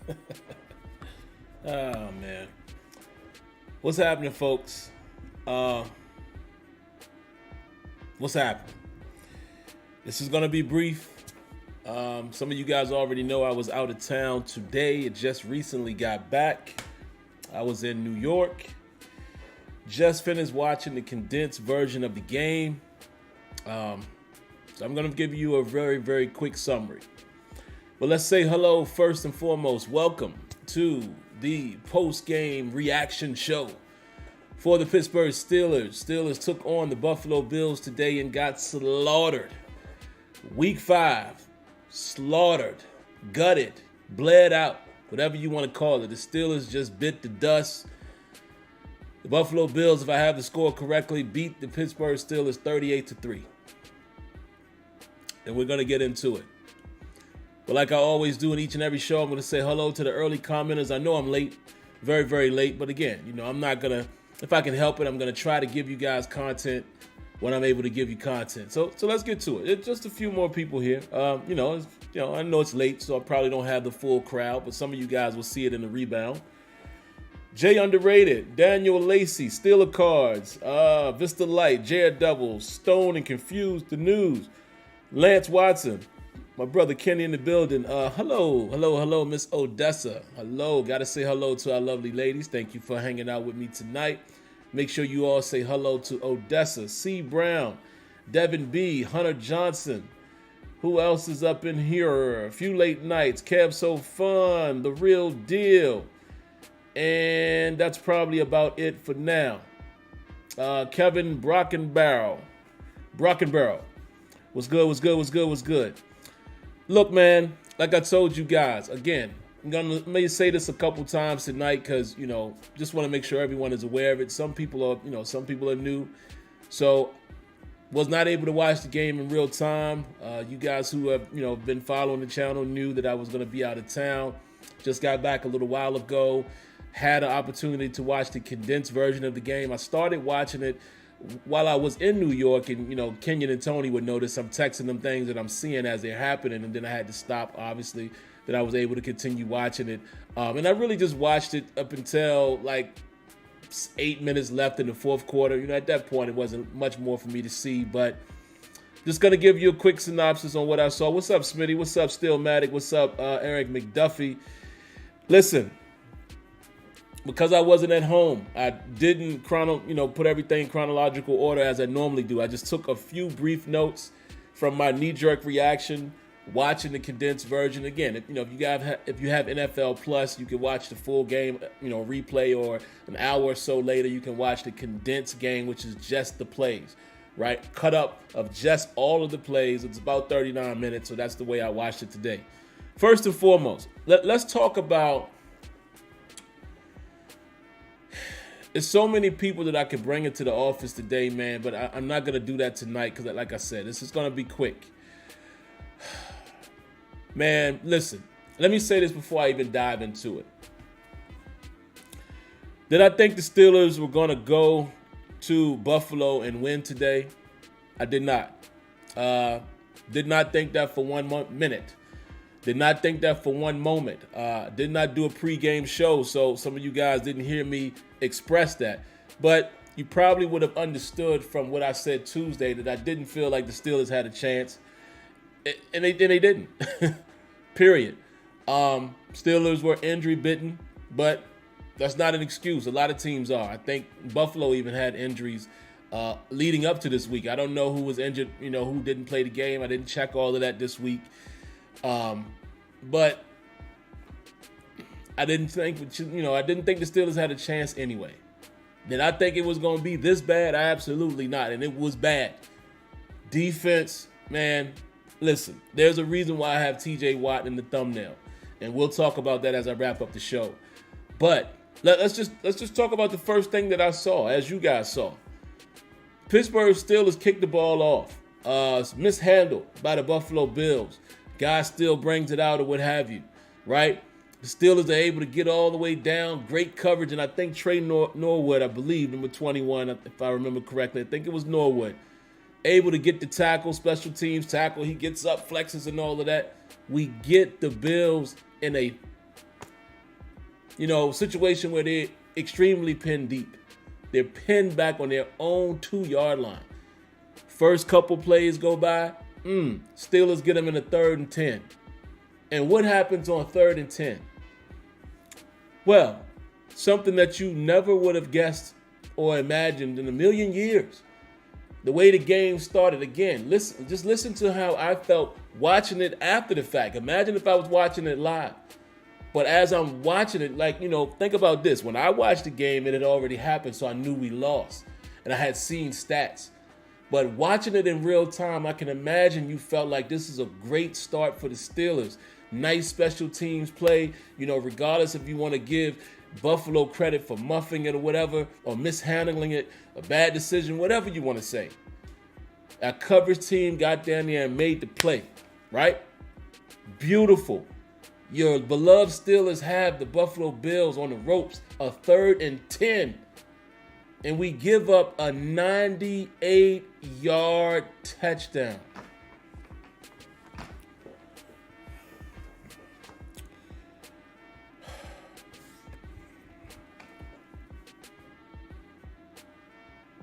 Oh man, what's happening, folks? Uh, what's happening? This is gonna be brief. Some of you guys already know I was out of town today. It just recently got back. I was in New York. Just finished watching the condensed version of the game. So I'm gonna give you a very, very quick summary. But let's say hello first and foremost. Welcome to the post-game reaction show for the Pittsburgh Steelers. Steelers took on the Buffalo Bills today and got slaughtered. Week 5, slaughtered, gutted, bled out, whatever you want to call it. The Steelers just bit the dust. The Buffalo Bills, if I have the score correctly, beat the Pittsburgh Steelers 38-3. And we're going to get into it. But like I always do in each and every show, I'm going to say hello to the early commenters. I know I'm late, very, very late. But again, I'm not going to, if I can help it, I'm going to try to give you guys content when I'm able to give you content. So let's get to it. It's just a few more people here. I know it's late, so I probably don't have the full crowd, but some of you guys will see it in the rebound. Jay Underrated, Daniel Lacey, Steeler Cards, Vista Light, Jared Doubles, Stone and Confused, The News, Lance Watson, my brother Kenny in the building. Hello, Miss Odessa. Hello, gotta say hello to our lovely ladies. Thank you for hanging out with me tonight. Make sure you all say hello to Odessa, C. Brown, Devin B., Hunter Johnson. Who else is up in here? A few late nights. Kev So Fun, The Real Deal. And that's probably about it for now. Kevin Brockenbarrow. What's good? Look, man, like I told you guys, again, may say this a couple times tonight because, just want to make sure everyone is aware of it. Some people are new. So was not able to watch the game in real time. You guys who have, been following the channel knew that I was going to be out of town. Just got back a little while ago. Had an opportunity to watch the condensed version of the game. I started watching it while I was in New York, and Kenyon and Tony would notice I'm texting them things that I'm seeing as they're happening, and then I had to stop, obviously, that I was able to continue watching it. And I really just watched it up until like 8 minutes left in the fourth quarter. At that point, it wasn't much more for me to see, but just going to give you a quick synopsis on what I saw. What's up, Smitty? What's up, Stillmatic? What's up, Eric McDuffie? Listen, because I wasn't at home, I didn't put everything in chronological order as I normally do. I just took a few brief notes from my knee-jerk reaction, watching the condensed version. Again, if you have NFL Plus, you can watch the full game, replay, or an hour or so later, you can watch the condensed game, which is just the plays, right? Cut up of just all of the plays. It's about 39 minutes, so that's the way I watched it today. First and foremost, let's talk about. There's so many people that I could bring into the office today, man, but I'm not going to do that tonight because, like I said, this is going to be quick. Man, listen, let me say this before I even dive into it. Did I think the Steelers were going to go to Buffalo and win today? I did not. Did not think that for 1 minute. Did not think that for one moment. Did not do a pregame show, so some of you guys didn't hear me express that. But you probably would have understood from what I said Tuesday that I didn't feel like the Steelers had a chance. And they didn't. Period. Steelers were injury bitten, but that's not an excuse. A lot of teams are. I think Buffalo even had injuries leading up to this week. I don't know who was injured, who didn't play the game. I didn't check all of that this week. But I didn't think the Steelers had a chance anyway. Did I think it was going to be this bad? Absolutely not. And it was bad. Defense, man, listen, there's a reason why I have TJ Watt in the thumbnail. And we'll talk about that as I wrap up the show. But let's just talk about the first thing that I saw, as you guys saw. Pittsburgh Steelers kicked the ball off. Mishandled by the Buffalo Bills. Guy still brings it out or what have you, right? The Steelers are able to get all the way down. Great coverage, and I think Trey Norwood, I believe, number 21, if I remember correctly. I think it was Norwood. Able to get the tackle, special teams tackle. He gets up, flexes, and all of that. We get the Bills in a Situation where they're extremely pinned deep. They're pinned back on their own 2-yard line. First couple plays go by, Steelers get them in a 3rd and 10. And what happens on 3rd and 10? Well, something that you never would have guessed or imagined in a million years. The way the game started, again, listen to how I felt watching it after the fact. Imagine if I was watching it live. But as I'm watching it, think about this. When I watched the game, it had already happened, so I knew we lost. And I had seen stats. But watching it in real time, I can imagine you felt like this is a great start for the Steelers. Nice special teams play, regardless if you want to give Buffalo credit for muffing it or whatever, or mishandling it, a bad decision, whatever you want to say. Our coverage team got down there and made the play, right? Beautiful. Your beloved Steelers have the Buffalo Bills on the ropes, a 3rd and 10. And we give up a 98-yard touchdown.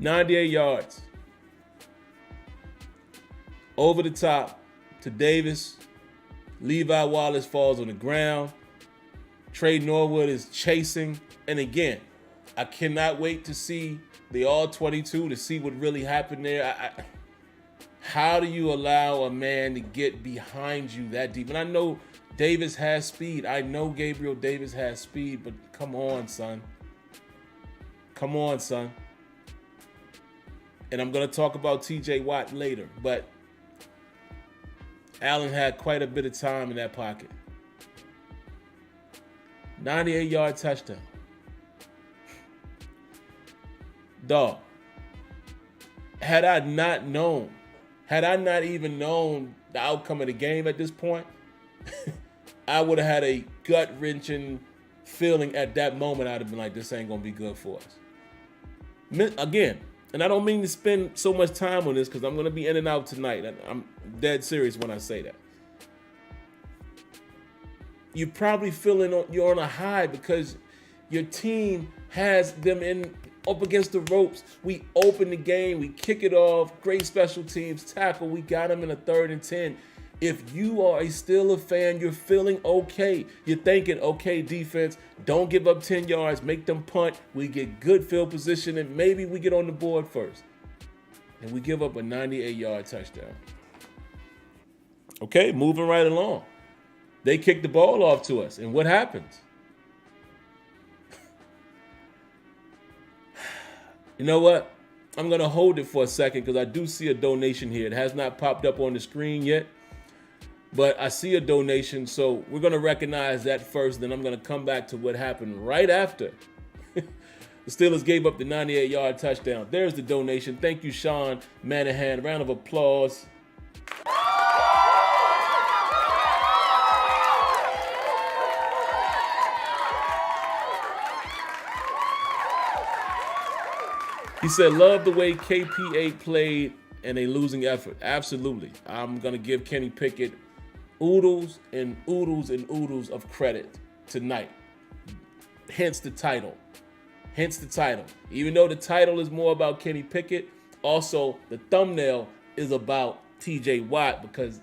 "98 yards. Over the top to Davis. Levi Wallace falls on the ground. Trey Norwood is chasing. And again, I cannot wait to see the All-22 to see what really happened there. How do you allow a man to get behind you that deep? And I know Davis has speed. I know Gabriel Davis has speed, but come on, son. Come on, son. And I'm going to talk about TJ Watt later, but Allen had quite a bit of time in that pocket. 98-yard touchdown. Dog, had I not even known the outcome of the game at this point, I would have had a gut-wrenching feeling at that moment. I'd have been like, this ain't going to be good for us. Again, and I don't mean to spend so much time on this because I'm going to be in and out tonight. I'm dead serious when I say that. You're probably you're on a high because your team has them up against the ropes. We open the game. We kick it off. Great special teams tackle. We got them in a 3rd and 10. If you are a Steelers fan, you're feeling okay. You're thinking, okay, defense, don't give up 10 yards. Make them punt. We get good field position, and maybe we get on the board first. And we give up a 98-yard touchdown. Okay, moving right along. They kick the ball off to us, and what happens? You know what? I'm going to hold it for a second because I do see a donation here. It has not popped up on the screen yet, but I see a donation, so we're going to recognize that first, then I'm going to come back to what happened right after. The Steelers gave up the 98-yard touchdown. There's the donation. Thank you, Sean Manahan. Round of applause. He said, love the way KP8 played in a losing effort. Absolutely. I'm going to give Kenny Pickett oodles and oodles and oodles of credit tonight. Hence the title. Even though the title is more about Kenny Pickett, also the thumbnail is about TJ Watt because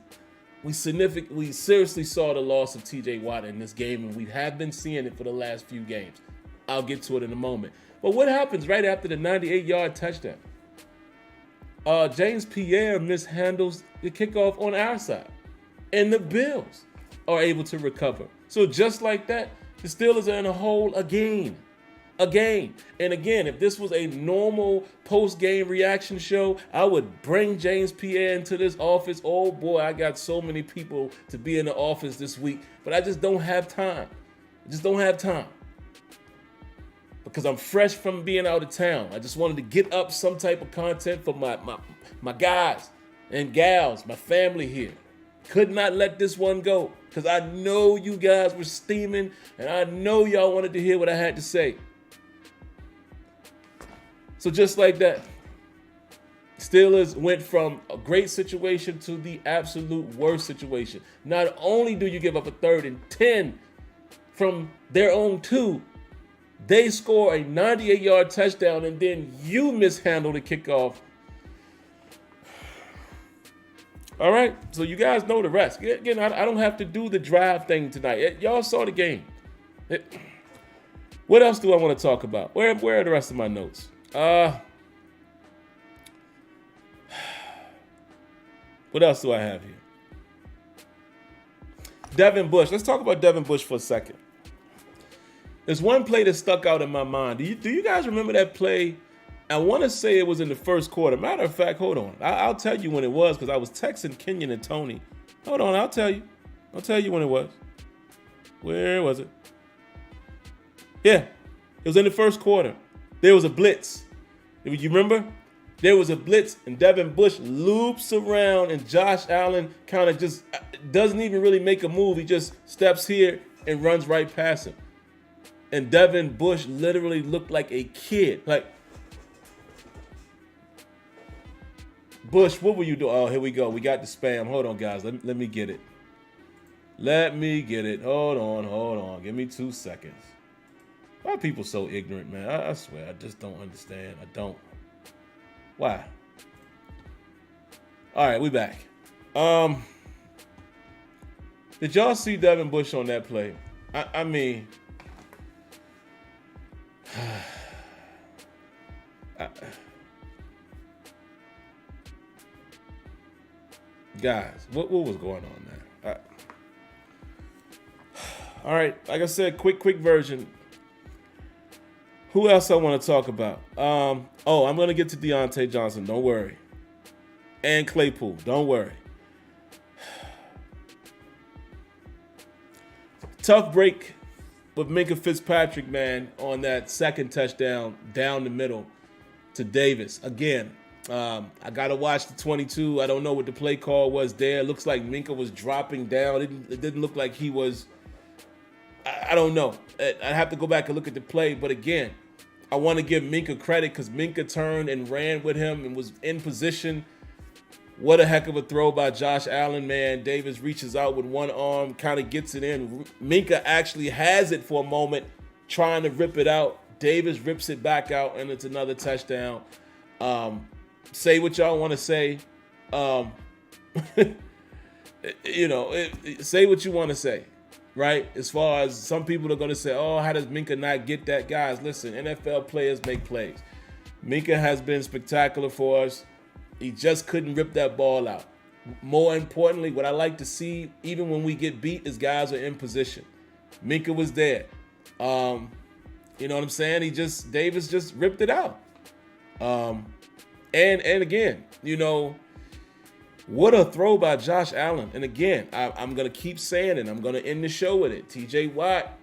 we seriously saw the loss of TJ Watt in this game, and we have been seeing it for the last few games. I'll get to it in a moment. But what happens right after the 98-yard touchdown? James Pierre mishandles the kickoff on our side, and the Bills are able to recover. So just like that, the Steelers are in a hole again. And again, if this was a normal post-game reaction show, I would bring James Pierre into this office. Oh boy, I got so many people to be in the office this week, but I just don't have time. Because I'm fresh from being out of town. I just wanted to get up some type of content for my guys and gals, my family here. Could not let this one go because I know you guys were steaming and I know y'all wanted to hear what I had to say. So just like that, Steelers went from a great situation to the absolute worst situation. Not only do you give up a 3rd and 10, from their own 2. They score a 98-yard touchdown, and then you mishandle the kickoff. All right, so you guys know the rest. Again, I don't have to do the drive thing tonight. Y'all saw the game. What else do I want to talk about? Where are the rest of my notes? What else do I have here? Devin Bush. Let's talk about Devin Bush for a second. There's one play that stuck out in my mind. Do you guys remember that play? I want to say it was in the first quarter. Matter of fact, hold on. I'll tell you when it was because I was texting Kenyon and Tony. Hold on, I'll tell you. I'll tell you when it was. Where was it? Yeah, it was in the first quarter. There was a blitz. You remember? There was a blitz, and Devin Bush loops around, and Josh Allen kind of just doesn't even really make a move. He just steps here and runs right past him. And Devin Bush literally looked like a kid. Like, Bush, what were you doing? Oh, here we go. We got the spam. Hold on, guys. Let me get it. Let me get it. Hold on. Give me 2 seconds. Why are people so ignorant, man? I swear, I just don't understand. I don't. Why? All right, we back. Did y'all see Devin Bush on that play? I mean, guys, what was going on there? All right, like I said, quick version. Who else I want to talk about? I'm going to get to Deontay Johnson. Don't worry. And Claypool. Don't worry. Tough break with Minkah Fitzpatrick, man, on that second touchdown down the middle to Davis. Again, I got to watch the 22. I don't know what the play call was there. It looks like Minkah was dropping down. It didn't look like he was. I don't know. I have to go back and look at the play. But again, I want to give Minkah credit because Minkah turned and ran with him and was in position. What a heck of a throw by Josh Allen, man. Davis reaches out with one arm, kind of gets it in. Minkah actually has it for a moment, trying to rip it out. Davis rips it back out, and it's another touchdown. Say what y'all want to say. Say what you want to say, right? As far as some people are going to say, oh, how does Minkah not get that? Guys, listen, NFL players make plays. Minkah has been spectacular for us. He just couldn't rip that ball out. More importantly, what I like to see, even when we get beat, is guys are in position. Minkah was there. You know what I'm saying? Davis just ripped it out. And again, what a throw by Josh Allen. And again, I'm going to keep saying it. I'm going to end the show with it. TJ Watt,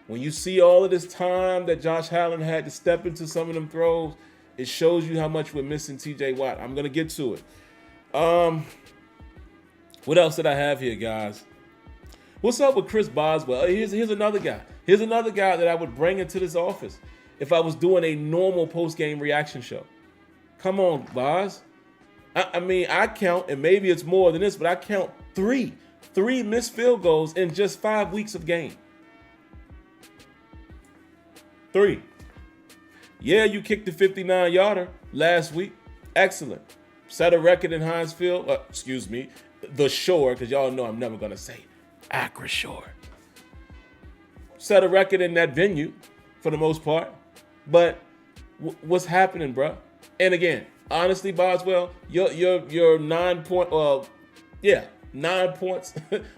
when you see all of this time that Josh Allen had to step into some of them throws, it shows you how much we're missing TJ Watt. I'm going to get to it. What else did I have here, guys? What's up with Chris Boswell? Here's another guy. Here's another guy that I would bring into this office if I was doing a normal post-game reaction show. Come on, Boz. I mean, I count, and maybe it's more than this, but I count three missed field goals in just 5 weeks of game. 3. Yeah, you kicked the 59-yarder last week. Excellent. Set a record in Heinz Field. The Shore, because y'all know I'm never going to say Accra Shore. Set a record in that venue for the most part. But what's happening, bro? And again, honestly, Boswell, your 9 points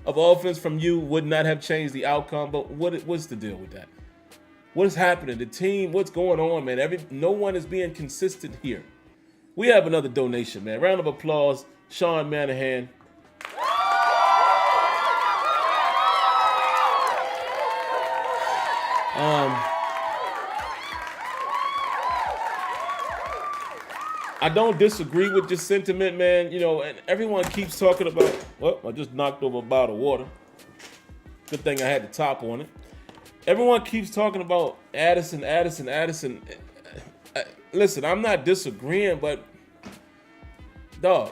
of offense from you would not have changed the outcome. But what's the deal with that? What is happening? The team, what's going on, man? No one is being consistent here. We have another donation, man. Round of applause, Sean Manahan. I don't disagree with your sentiment, man. And everyone keeps talking about, well, I just knocked over a bottle of water. Good thing I had the top on it. Everyone keeps talking about Addison. Listen, I'm not disagreeing, but dog,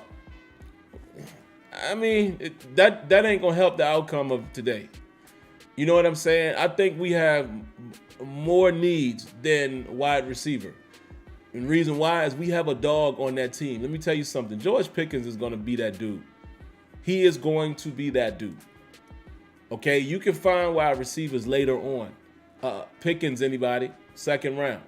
I mean, that ain't gonna help the outcome of today. You know what I'm saying? I think we have more needs than wide receiver. And the reason why is we have a dog on that team. Let me tell you something. George Pickens is going to be that dude. He is going to be that dude. Okay, you can find wide receivers later on. Pickens, anybody, second round.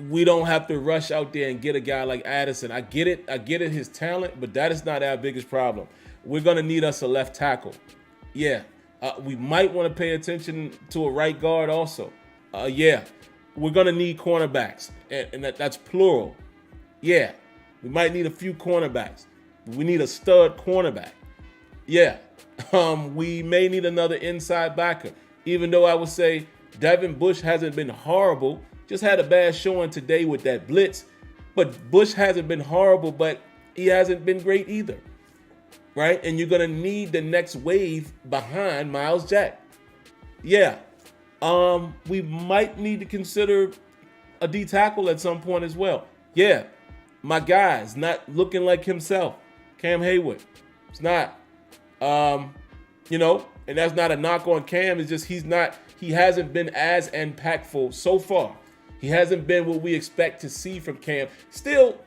We don't have to rush out there and get a guy like Addison. I get it, his talent, but that is not our biggest problem. We're going to need us a left tackle. Yeah, we might want to pay attention to a right guard also. Yeah, we're going to need cornerbacks, and that's plural. Yeah, we might need a few cornerbacks. We need a stud cornerback. Yeah, we may need another inside backer, even though I would say Devin Bush hasn't been horrible. Just had a bad showing today with that blitz. But Bush hasn't been horrible, but he hasn't been great either. Right? And you're going to need the next wave behind Miles Jack. Yeah. We might need to consider a D tackle at some point as well. Yeah. My guy's not looking like himself. Cam Hayward. It's not. And that's not a knock on Cam. It's just he hasn't been as impactful so far. He hasn't been what we expect to see from Cam. Still,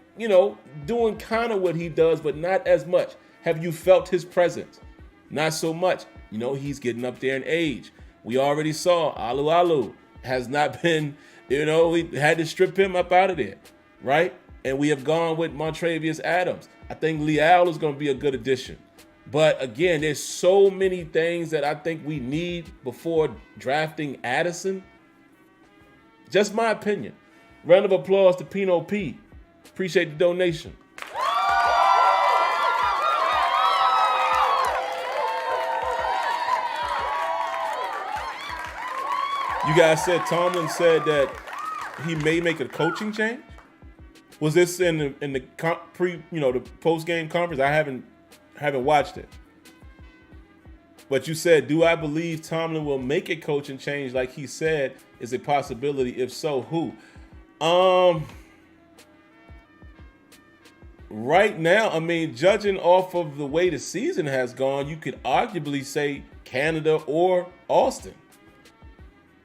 doing kind of what he does, but not as much. Have you felt his presence? Not so much. He's getting up there in age. We already saw Alu has not been, we had to strip him up out of there, right? And we have gone with Montravius Adams. I think Leal is going to be a good addition. But again, there's so many things that I think we need before drafting Addison. Just my opinion. Round of applause to Pino P. Appreciate the donation. You guys said Tomlin said that he may make a coaching change. Was this in the the post game conference? I haven't watched it. But you said, do I believe Tomlin will make a coaching change like he said is a possibility? If so, who? Right now, judging off of the way the season has gone, you could arguably say Canada or Austin.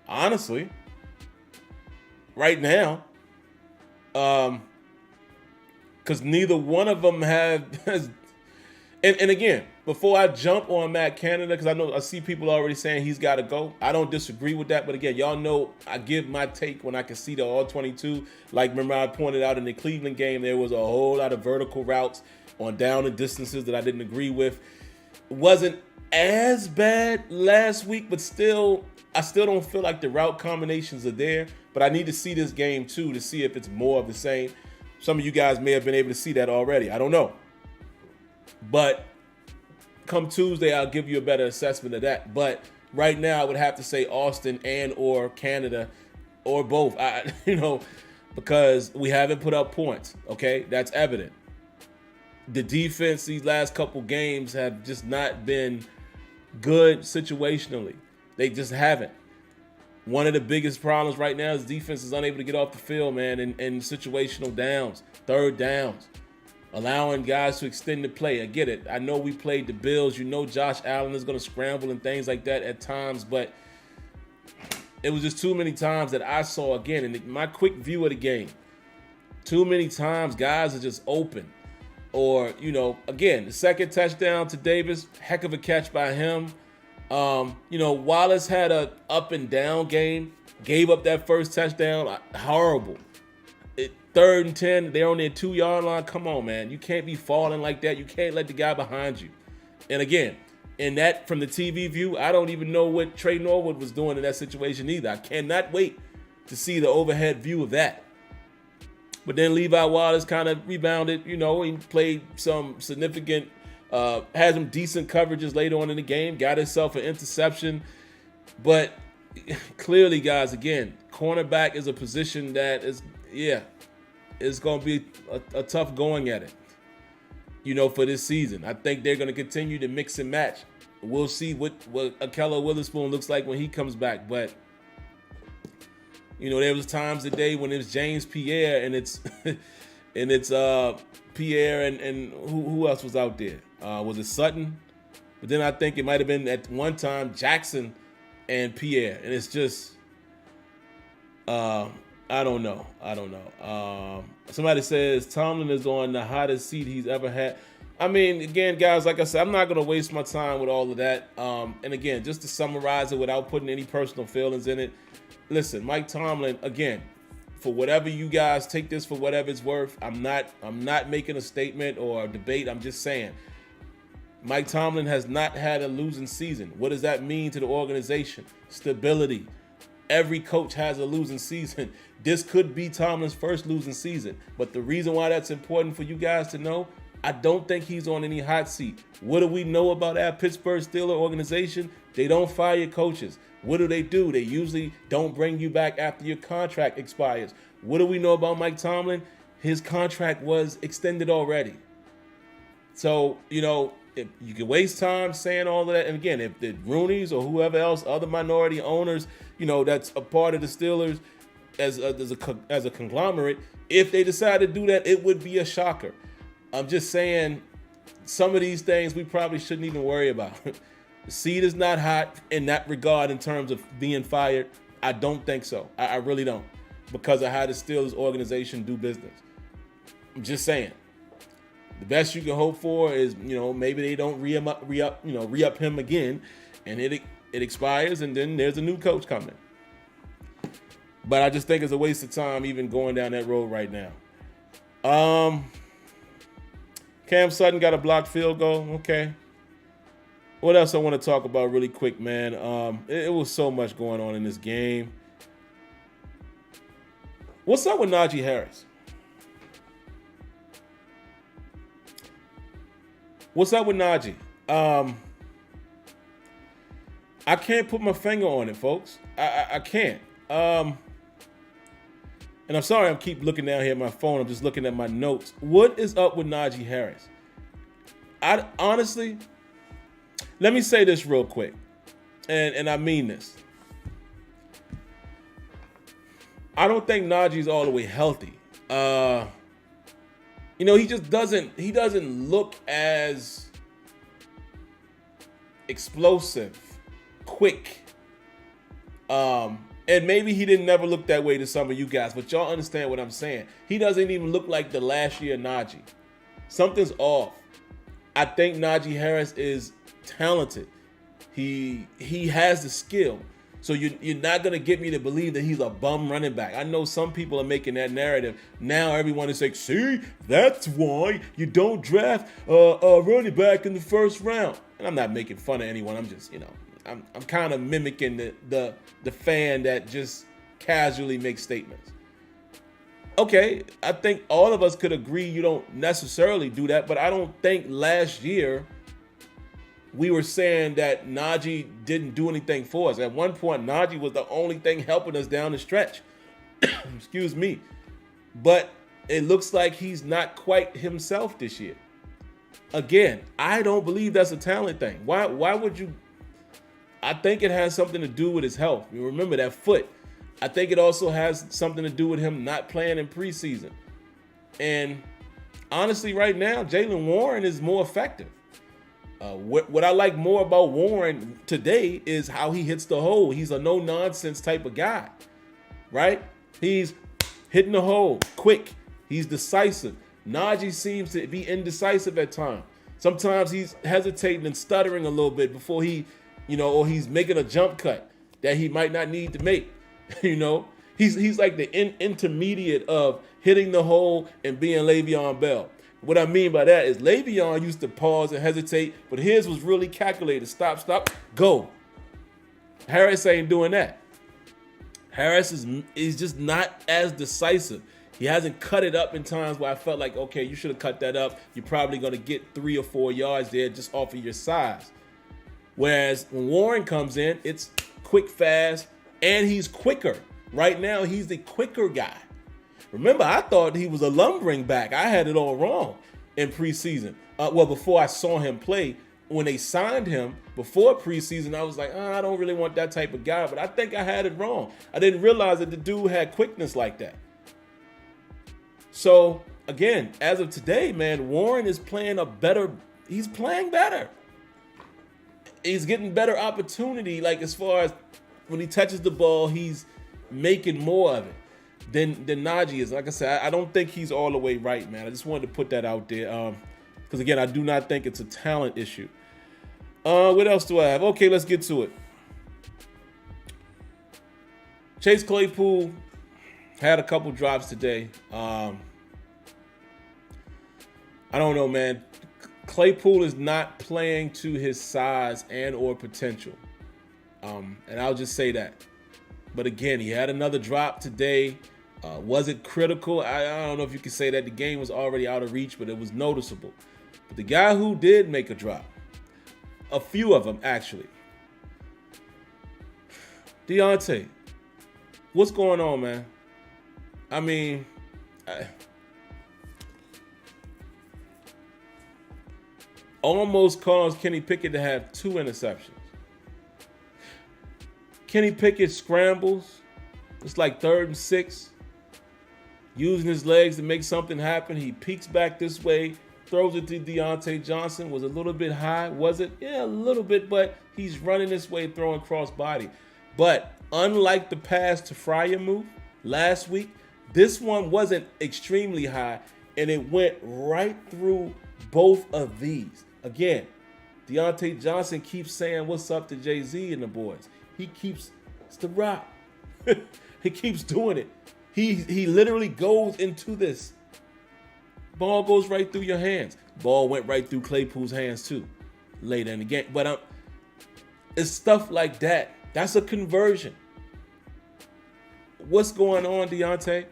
Honestly. Right now. Because neither one of them has... And again, before I jump on Matt Canada, because I see people already saying he's got to go. I don't disagree with that. But again, y'all know I give my take when I can see the all-22. Like, remember I pointed out in the Cleveland game, there was a whole lot of vertical routes on down and distances that I didn't agree with. It wasn't as bad last week, but I still don't feel like the route combinations are there. But I need to see this game, too, to see if it's more of the same. Some of you guys may have been able to see that already. I don't know. But come Tuesday, I'll give you a better assessment of that. But right now, I would have to say Austin and or Canada or both. Because we haven't put up points. Okay, that's evident. The defense these last couple games have just not been good situationally. They just haven't. One of the biggest problems right now is defense is unable to get off the field, man, in situational downs, third downs. Allowing guys to extend the play. I get it. I know we played the Bills. Josh Allen is going to scramble and things like that at times, but it was just too many times that I saw, again, in my quick view of the game, too many times guys are just open. Or, again, the second touchdown to Davis, heck of a catch by him. Wallace had a up and down game, gave up that first touchdown. Horrible. 3rd and 10, they're on their 2-yard line. Come on, man. You can't be falling like that. You can't let the guy behind you. And again, in that, from the TV view, I don't even know what Trey Norwood was doing in that situation either. I cannot wait to see the overhead view of that. But then Levi Wallace kind of rebounded. He played some significant, had some decent coverages later on in the game, got himself an interception. But clearly, guys, again, cornerback is a position that is, it's going to be a tough going at it, for this season. I think they're going to continue to mix and match. We'll see what Akello Witherspoon looks like when he comes back. But, there was times today when it was James Pierre and it's Pierre and who else was out there? Was it Sutton? But then I think it might have been at one time Jackson and Pierre. And it's just, I don't know. Somebody says Tomlin is on the hottest seat he's ever had. I mean, again, guys, like I said, I'm not going to waste my time with all of that. And again, just to summarize it without putting any personal feelings in it. Listen, Mike Tomlin, again, for whatever you guys take this for whatever it's worth. I'm not making a statement or a debate. I'm just saying Mike Tomlin has not had a losing season. What does that mean to the organization? Stability. Every coach has a losing season. This could be Tomlin's first losing season. But the reason why that's important for you guys to know, I don't think he's on any hot seat. What do we know about our Pittsburgh Steelers organization? They don't fire coaches. What do? They usually don't bring you back after your contract expires. What do we know about Mike Tomlin? His contract was extended already. So, if you can waste time saying all of that, and again, if the Roonies or whoever else, other minority owners, that's a part of the Steelers as a conglomerate, if they decide to do that, it would be a shocker. I'm just saying some of these things we probably shouldn't even worry about. The seat is not hot in that regard in terms of being fired. I don't think so. I really don't, because of how the Steelers organization do business. I'm just saying. The best you can hope for is, maybe they don't re-up him again, and it expires, and then there's a new coach coming. But I just think it's a waste of time even going down that road right now. Cam Sutton got a blocked field goal. Okay. What else I want to talk about really quick, man? It was so much going on in this game. What's up with Najee Harris? What's up with Najee? I can't put my finger on it, folks. I can't. And I'm sorry I keep looking down here at my phone. I'm just looking at my notes. What is up with Najee Harris? I honestly, let me say this real quick. And I mean this. I don't think Najee's all the way healthy. He just doesn't look as explosive, quick. And maybe he didn't never look that way to some of you guys, but y'all understand what I'm saying. He doesn't even look like the last year Najee. Something's off. I think Najee Harris is talented. He has the skill. So you're not going to get me to believe that he's a bum running back. I know some people are making that narrative. Now everyone is like, see, that's why you don't draft a running back in the first round. And I'm not making fun of anyone. I'm just, I'm kind of mimicking the fan that just casually makes statements. Okay, I think all of us could agree you don't necessarily do that, but I don't think last year we were saying that Najee didn't do anything for us. At one point, Najee was the only thing helping us down the stretch. Excuse me. But it looks like he's not quite himself this year. Again, I don't believe that's a talent thing. Why would you? I think it has something to do with his health. You remember that foot. I think it also has something to do with him not playing in preseason. And honestly, right now, Jaylen Warren is more effective. What I like more about Warren today is how he hits the hole. He's a no-nonsense type of guy, right? He's hitting the hole quick. He's decisive. Najee seems to be indecisive at times. Sometimes he's hesitating and stuttering a little bit before he, or he's making a jump cut that he might not need to make. He's like the intermediate of hitting the hole and being Le'Veon Bell. What I mean by that is Le'Veon used to pause and hesitate, but his was really calculated. Stop, go. Harris ain't doing that. Harris is just not as decisive. He hasn't cut it up in times where I felt like, okay, you should have cut that up. You're probably going to get 3 or 4 yards there just off of your size. Whereas when Warren comes in, it's quick, fast, and he's quicker. Right now, he's the quicker guy. Remember, I thought he was a lumbering back. I had it all wrong in preseason. Before I saw him play, when they signed him before preseason, I was like, I don't really want that type of guy. But I think I had it wrong. I didn't realize that the dude had quickness like that. So, again, as of today, man, Warren is playing he's playing better. he's getting better opportunity. Like as far as when he touches the ball, he's making more of it than Najee is. Like I said, I don't think he's all the way right, man. I just wanted to put that out there. Because again, I do not think it's a talent issue. What else do I have? Okay, let's get to it. Chase Claypool had a couple drops today. I don't know, man. Claypool is not playing to his size and or potential. And I'll just say that. But again, he had another drop today. Was it critical? I don't know if you can say that. The game was already out of reach, but it was noticeable. But the guy who did make a drop, a few of them actually, Deontay, what's going on, man? I mean, almost caused Kenny Pickett to have 2 interceptions. Kenny Pickett scrambles. It's like 3rd and 6. Using his legs to make something happen. He peeks back this way, throws it to Deontay Johnson. Was a little bit high, was it? Yeah, a little bit, but he's running this way, throwing cross body. But unlike the pass to Freiermuth last week, this one wasn't extremely high, and it went right through both of these. Again, Deontay Johnson keeps saying what's up to Jay-Z and the boys. It's the rock. He keeps doing it. He literally goes into this. Ball goes right through your hands. Ball went right through Claypool's hands too later in the game. But it's stuff like that. That's a conversion. What's going on, Deontay?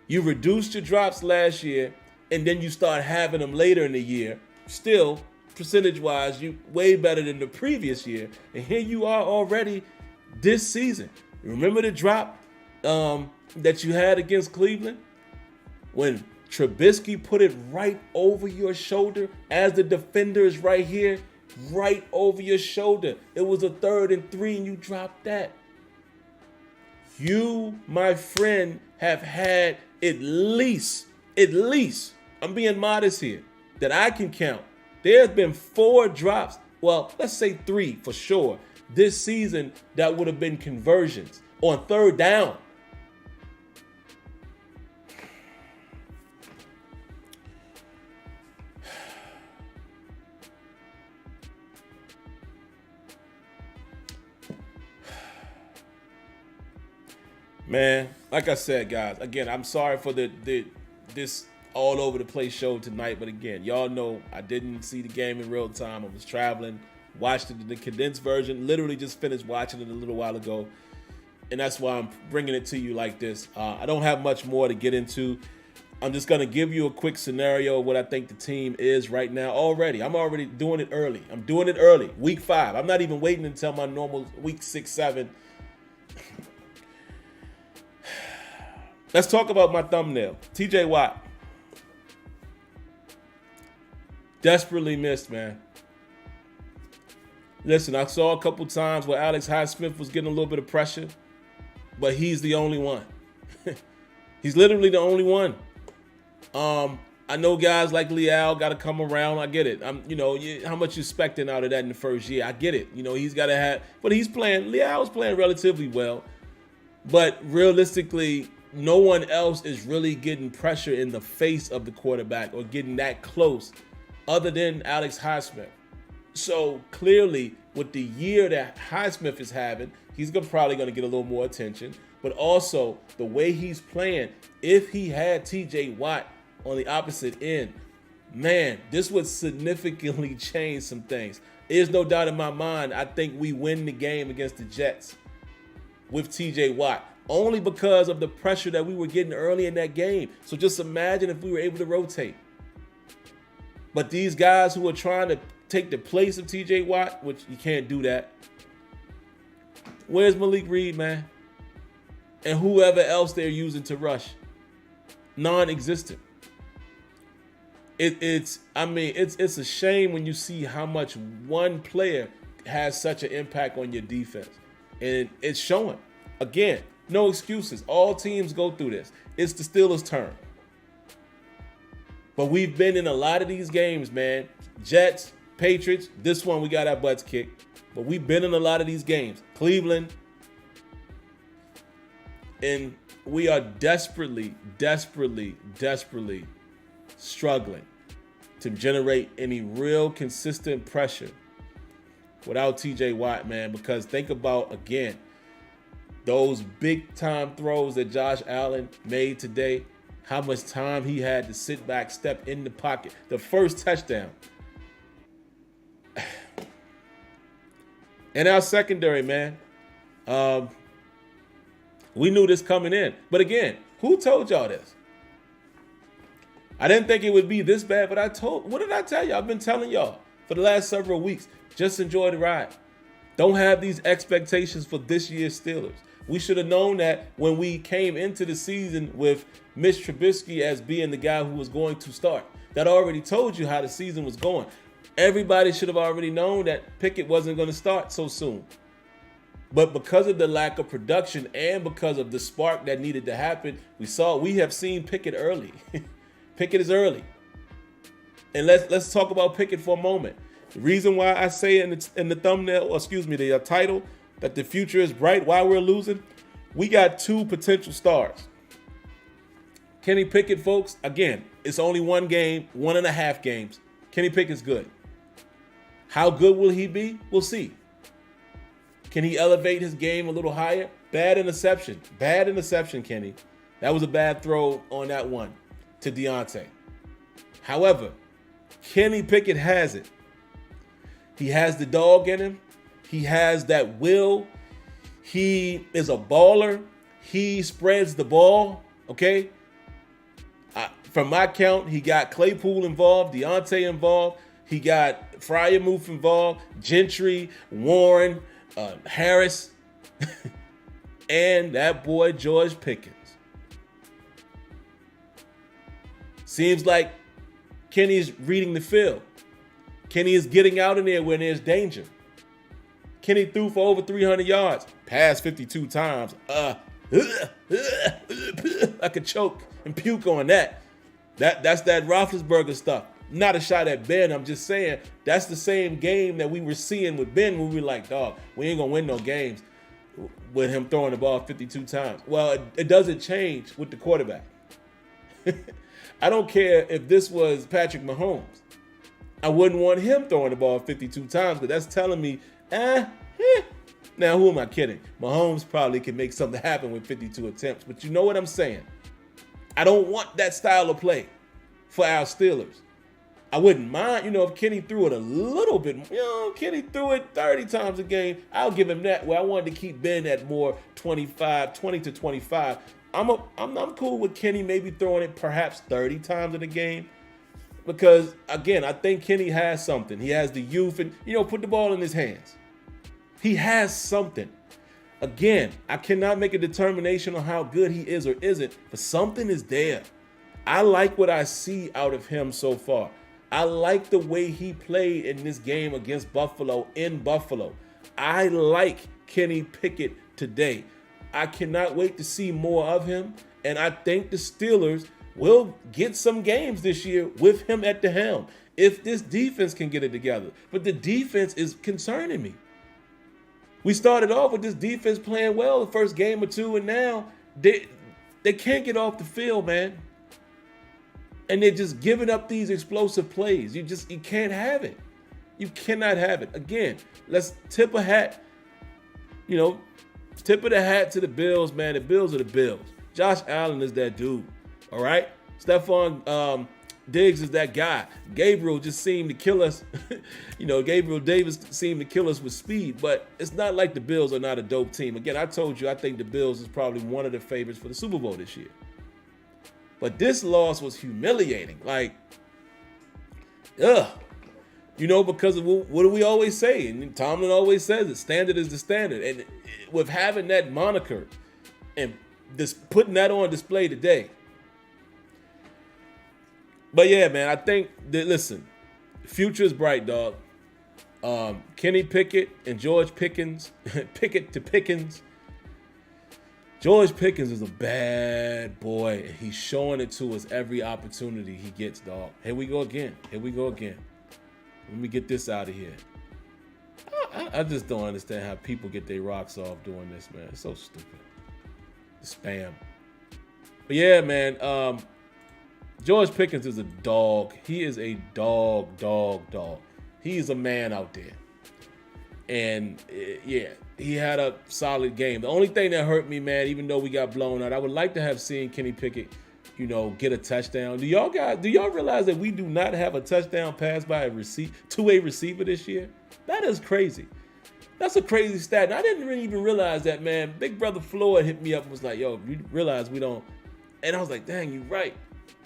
You reduced your drops last year, and then you start having them later in the year. Still, percentage-wise, you way better than the previous year. And here you are already this season. Remember the drop that you had against Cleveland? When Trubisky put it right over your shoulder as the defender is right here, right over your shoulder. It was a 3rd and 3 and you dropped that. You, my friend, have had at least, I'm being modest here, that I can count. There's been 4 drops, well, let's say 3 for sure, this season that would have been conversions on 3rd down. Man, like I said, guys, again, I'm sorry for this all over the place show tonight, but again, y'all know I didn't see the game in real time. I was traveling, watched it in the condensed version, literally just finished watching it a little while ago, and that's why I'm bringing it to you like this. I don't have much more to get into. I'm just going to give you a quick scenario of what I think the team is right now already. I'm already doing it early. I'm doing it early, week 5. I'm not even waiting until my normal week 6, 7. Let's talk about my thumbnail. TJ Watt. Desperately missed, man. Listen, I saw a couple times where Alex Highsmith was getting a little bit of pressure, but he's the only one. He's literally the only one. I know guys like Leal got to come around. I get it. How much you expecting out of that in the first year? I get it. He's got to have, but he's playing. Leal's playing relatively well, but realistically, no one else is really getting pressure in the face of the quarterback or getting that close other than Alex Highsmith. So clearly with the year that Highsmith is having, he's probably going to get a little more attention. But also the way he's playing, if he had TJ Watt on the opposite end, man, this would significantly change some things. There's no doubt in my mind, I think we win the game against the Jets with TJ Watt. Only because of the pressure that we were getting early in that game. So just imagine if we were able to rotate. But these guys who are trying to take the place of TJ Watt, which you can't do that. Where's Malik Reed, man? And whoever else they're using to rush. Non-existent. It's a shame when you see how much one player has such an impact on your defense. And it's showing. Again, no excuses. All teams go through this. It's the Steelers' turn. But we've been in a lot of these games, man. Jets, Patriots, this one we got our butts kicked. But we've been in a lot of these games. Cleveland. And we are desperately struggling to generate any real consistent pressure without TJ Watt, man. Because think about, again, those big time throws that Josh Allen made today, how much time he had to sit back, step in the pocket. The first touchdown. And our secondary, man. We knew this coming in. But again, who told y'all this? I didn't think it would be this bad, but what did I tell you? I've been telling y'all for the last several weeks, just enjoy the ride. Don't have these expectations for this year's Steelers. We should have known that when we came into the season with Mitch Trubisky as being the guy who was going to start. That already told you how the season was going. Everybody should have already known that Pickett wasn't going to start so soon. But because of the lack of production and because of the spark that needed to happen, we have seen Pickett early. Pickett is early. And let's talk about Pickett for a moment. The reason why I say in the thumbnail, or excuse me, the title, that the future is bright while we're losing, we got two potential stars. Kenny Pickett, folks, again, it's only one game, 1.5 games. Kenny Pickett's good. How good will he be? We'll see. Can he elevate his game a little higher? Bad interception, Kenny. That was a bad throw on that one to Deontay. However, Kenny Pickett has it. He has the dog in him. He has that will. He is a baller. He spreads the ball, okay? From my count, he got Claypool involved, Deontay involved. He got Freiermuth involved, Gentry, Warren, Harris, and that boy George Pickens. Seems like Kenny's reading the field. Kenny is getting out in there when there's danger. Kenny threw for over 300 yards, passed 52 times. I could choke and puke on that. That's that Roethlisberger stuff. Not a shot at Ben. I'm just saying that's the same game that we were seeing with Ben when we were like, dog, we ain't gonna win no games with him throwing the ball 52 times. Well, it doesn't change with the quarterback. I don't care if this was Patrick Mahomes. I wouldn't want him throwing the ball 52 times because that's telling me, Now, who am I kidding? Mahomes probably can make something happen with 52 attempts, but you know what I'm saying? I don't want that style of play for our Steelers. I wouldn't mind, if Kenny threw it a little bit. Kenny threw it 30 times a game. I'll give him that. Where I wanted to keep Ben at more 20 to 25. I'm cool with Kenny maybe throwing it perhaps 30 times in a game. Because, again, I think Kenny has something. He has the youth and, put the ball in his hands. He has something. Again, I cannot make a determination on how good he is or isn't, but something is there. I like what I see out of him so far. I like the way he played in this game against Buffalo in Buffalo. I like Kenny Pickett today. I cannot wait to see more of him, and I think the Steelers will get some games this year with him at the helm if this defense can get it together. But the defense is concerning me. We started off with this defense playing well the first game or two, and now they can't get off the field, man. And they're just giving up these explosive plays. You can't have it. You cannot have it. Again, let's tip a hat. Tip of the hat to the Bills, man. The Bills are the Bills. Josh Allen is that dude. All right? Stephon Diggs is that guy. Gabriel just seemed to kill us. Gabriel Davis seemed to kill us with speed, but it's not like the Bills are not a dope team. Again, I told you I think the Bills is probably one of the favorites for the Super Bowl this year. But this loss was humiliating. Because of what do we always say? And Tomlin always says it, standard is the standard. And with having that moniker and just putting that on display today. But yeah, man, I think that, listen, the future is bright, dog. Kenny Pickett and George Pickens, Pickett to Pickens. George Pickens is a bad boy, and he's showing it to us every opportunity he gets, dog. Here we go again. Let me get this out of here. I just don't understand how people get their rocks off doing this, man. It's so stupid. Spam. But yeah, man. George Pickens is a dog. He is a dog. He is a man out there. And yeah, he had a solid game. The only thing that hurt me, man, even though we got blown out, I would like to have seen Kenny Pickett, get a touchdown. Do y'all realize that we do not have a touchdown pass by to a receiver this year? That is crazy. That's a crazy stat. And I didn't really even realize that, man. Big brother Floyd hit me up and was like, yo, you realize we don't. And I was like, dang, you're right.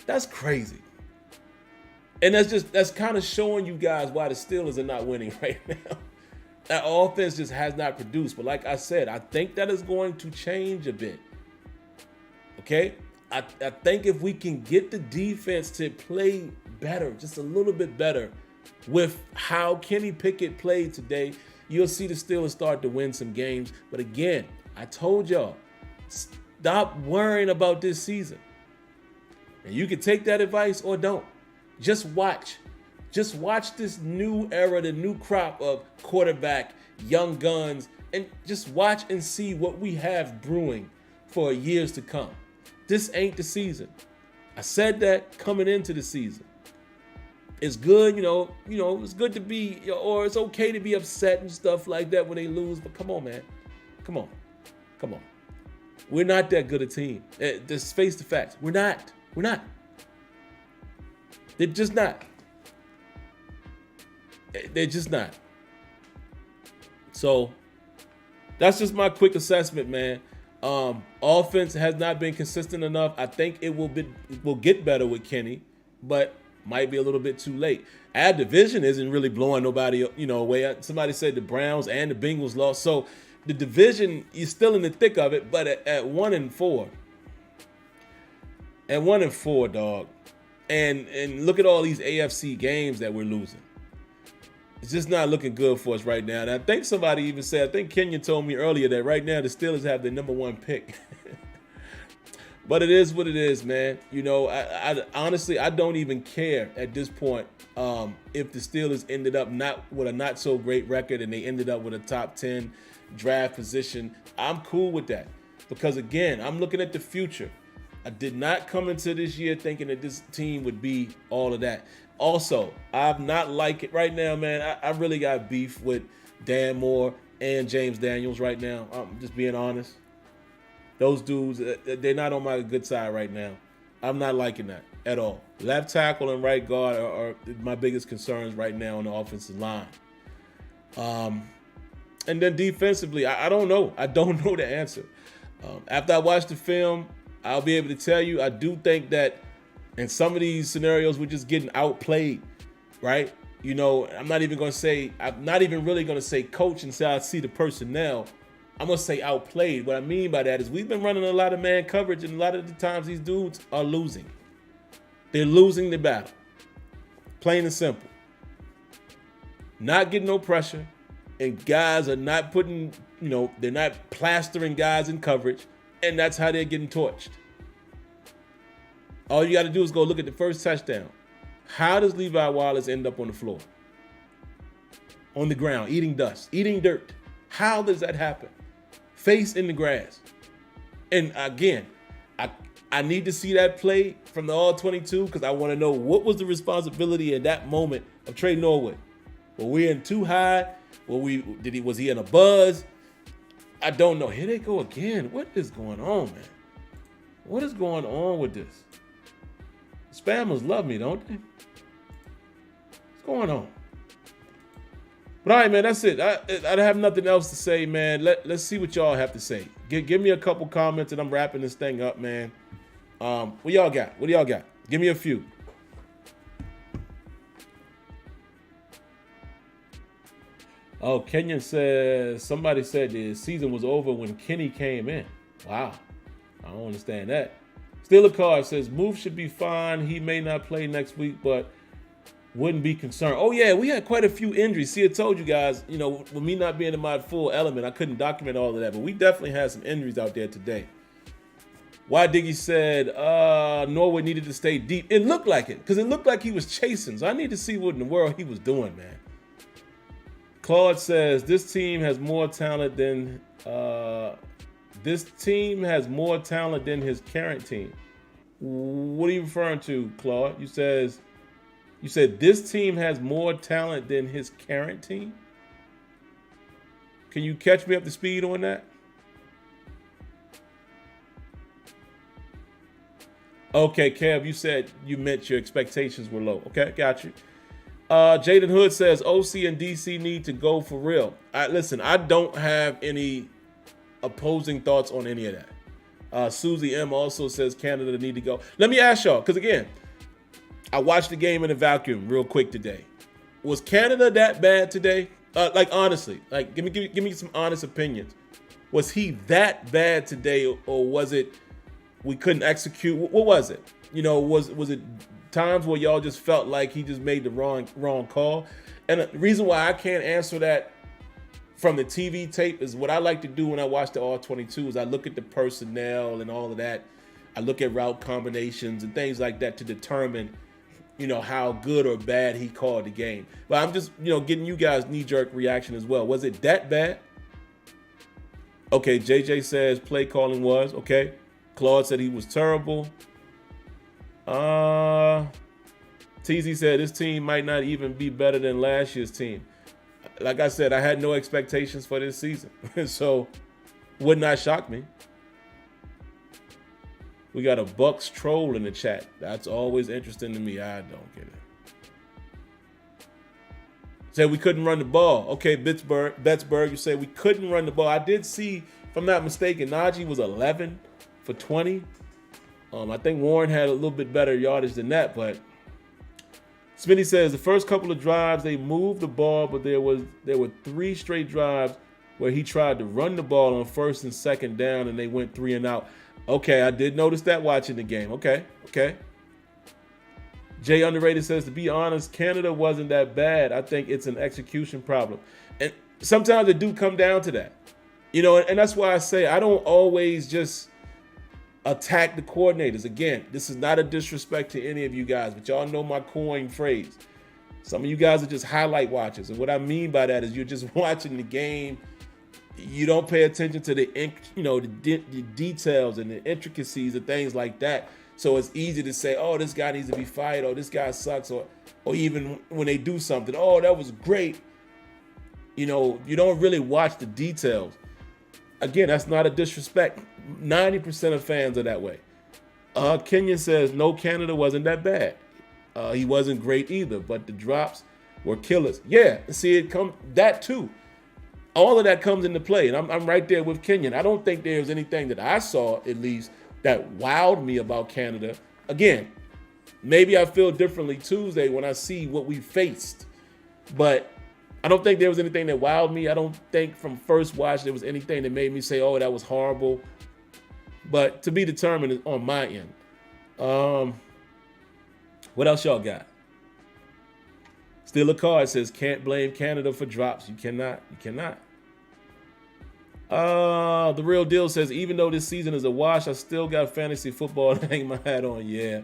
That's crazy. And that's kind of showing you guys why the Steelers are not winning right now. That offense just has not produced. But like I said, I think that is going to change a bit. Okay? I think if we can get the defense to play better, just a little bit better, with how Kenny Pickett played today, you'll see the Steelers start to win some games. But again, I told y'all, stop worrying about this season. And you can take that advice or don't. Just watch. Just watch this new era, the new crop of quarterback, young guns, and just watch and see what we have brewing for years to come. This ain't the season. I said that coming into the season. It's good, it's good to be, or it's okay to be upset and stuff like that when they lose, but come on, man. Come on. We're not that good a team. Just face the facts. We're not. They're just not. They're just not. So that's just my quick assessment, man. Offense has not been consistent enough. I think it will get better with Kenny, but might be a little bit too late. Our division isn't really blowing nobody, away. Somebody said the Browns and the Bengals lost. So the division is still in the thick of it, but at 1-4. At 1-4, dog. And look at all these AFC games that we're losing. It's just not looking good for us right now. And I think somebody even said, I think Kenyon told me earlier that right now the Steelers have the number 1 pick. But it is what it is, man. I honestly, I don't even care at this point if the Steelers ended up not with a not so great record and they ended up with a top 10 draft position. I'm cool with that because, again, I'm looking at the future. I did not come into this year thinking that this team would be all of that. Also, I'm not like it right now, man. I really got beef with Dan Moore and James Daniels right now. I'm just being honest. Those dudes, they're not on my good side right now. I'm not liking that at all. Left tackle and right guard are my biggest concerns right now on the offensive line. And then defensively, I don't know. I don't know the answer. After I watch the film, I'll be able to tell you, I do think that in some of these scenarios, we're just getting outplayed, right? I'm not even really going to say coach and say I see the personnel. I'm going to say outplayed. What I mean by that is we've been running a lot of man coverage, and a lot of the times these dudes are losing. They're losing the battle. Plain and simple. Not getting no pressure, and guys are not putting, they're not plastering guys in coverage, and that's how they're getting torched. All you got to do is go look at the first touchdown. How does Levi Wallace end up on the floor? On the ground, eating dust, eating dirt. How does that happen? Face in the grass. And again, I need to see that play from the All-22 because I want to know what was the responsibility in that moment of Trey Norwood. Were we in too high? Was he in a buzz? I don't know. Here they go again. What is going on, man? What is going on with this? Spammers love me, don't they? What's going on? But all right, man, that's it. I have nothing else to say, man. Let's see what y'all have to say. Give me a couple comments, and I'm wrapping this thing up, man. What y'all got? What do y'all got? Give me a few. Oh, Kenyon says, somebody said the season was over when Kenny came in. Wow. I don't understand that. Steeler Card says, Move should be fine. He may not play next week, but wouldn't be concerned. Oh, yeah, we had quite a few injuries. See, I told you guys, with me not being in my full element, I couldn't document all of that, but we definitely had some injuries out there today. Why Diggy said Norway needed to stay deep. It looked like it, because it looked like he was chasing. So I need to see what in the world he was doing, man. Claude says this team has more talent than his current team. What are you referring to, Claude? You said this team has more talent than his current team. Can you catch me up to speed on that? Okay, Kev, you said you meant your expectations were low. Okay, got you. Jaden Hood says OC and DC need to go for real. Listen, I don't have any opposing thoughts on any of that. Susie M also says Canada need to go. Let me ask y'all, because again, I watched the game in a vacuum real quick today. Was Canada that bad today? Like honestly, like give me some honest opinions. Was he that bad today, or was it we couldn't execute? What was it? You know, was it times where y'all just felt like he just made the wrong call? And the reason why I can't answer that from the TV tape is what I like to do when I watch the All-22 is I look at the personnel and all of that. I look at route combinations and things like that to determine, you know, how good or bad he called the game. But I'm just, you know, getting you guys knee-jerk reaction as well. Was it that bad? Okay, JJ says play calling was. Okay. Claude said he was terrible. TZ said this team might not even be better than last year's team. Like I said, I had no expectations for this season. So would not shock me. We got a Bucks troll in the chat. That's always interesting to me. I don't get it. Said we couldn't run the ball. Okay, Bettsburg, you say we couldn't run the ball. I did see, if I'm not mistaken, Najee was 11 for 20. I think Warren had a little bit better yardage than that, but Smitty says the first couple of drives they moved the ball, but there were 3 straight drives where he tried to run the ball on first and second down, and they went 3 and out. Okay, I did notice that watching the game. Okay. Jay Underrated says, to be honest, Canada wasn't that bad. I think it's an execution problem. And sometimes it do come down to that. You know, and that's why I say I don't always just attack the coordinators. Again, this is not a disrespect to any of you guys, but y'all know my coin phrase. Some of you guys are just highlight watchers. And what I mean by that is you're just watching the game. You don't pay attention to the details and the intricacies and things like that. So it's easy to say, oh, this guy needs to be fired, or this guy sucks, or even when they do something, oh, that was great. You know, you don't really watch the details. Again, that's not a disrespect. 90% of fans are that way. Kenyon says, no, Canada wasn't that bad. He wasn't great either, but the drops were killers. Yeah, see, that too. All of that comes into play, and I'm right there with Kenyon. I don't think there's anything that I saw, at least, that wowed me about Canada. Again, maybe I feel differently Tuesday when I see what we faced, but I don't think there was anything that wowed me. I don't think from first watch there was anything that made me say, oh, that was horrible. But to be determined on my end. What else y'all got? Still a card says, can't blame Canada for drops. You cannot. The Real Deal says, even though this season is a wash, I still got fantasy football to hang my hat on. Yeah.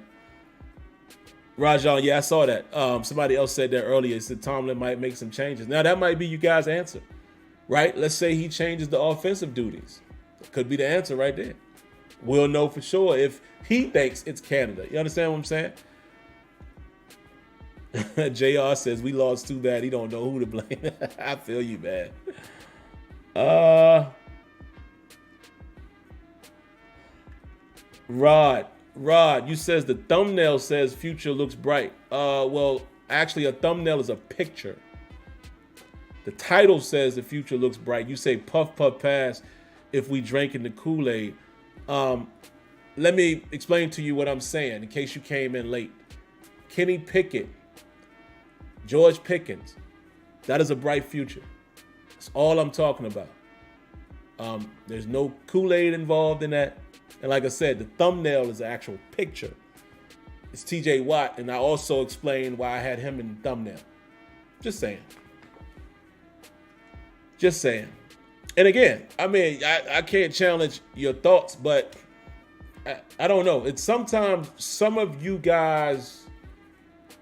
Rajan, yeah, I saw that. Somebody else said that earlier. It said Tomlin might make some changes. Now, that might be you guys' answer, right? Let's say he changes the offensive duties. Could be the answer right there. We'll know for sure if he thinks it's Canada. You understand what I'm saying? JR says, we lost too bad. He don't know who to blame. I feel you, man. Rod, you says the thumbnail says future looks bright. Well, actually a thumbnail is a picture. The title says the future looks bright. You say puff puff pass if we drank in the Kool-Aid. Let me explain to you what I'm saying in case you came in late. Kenny Pickett, George Pickens, that is a bright future. That's all I'm talking about. There's no Kool-Aid involved in that. And like I said, the thumbnail is an actual picture. It's TJ Watt, and I also explained why I had him in the thumbnail. Just saying. And again, I mean, I can't challenge your thoughts, but I don't know. It's sometimes some of you guys'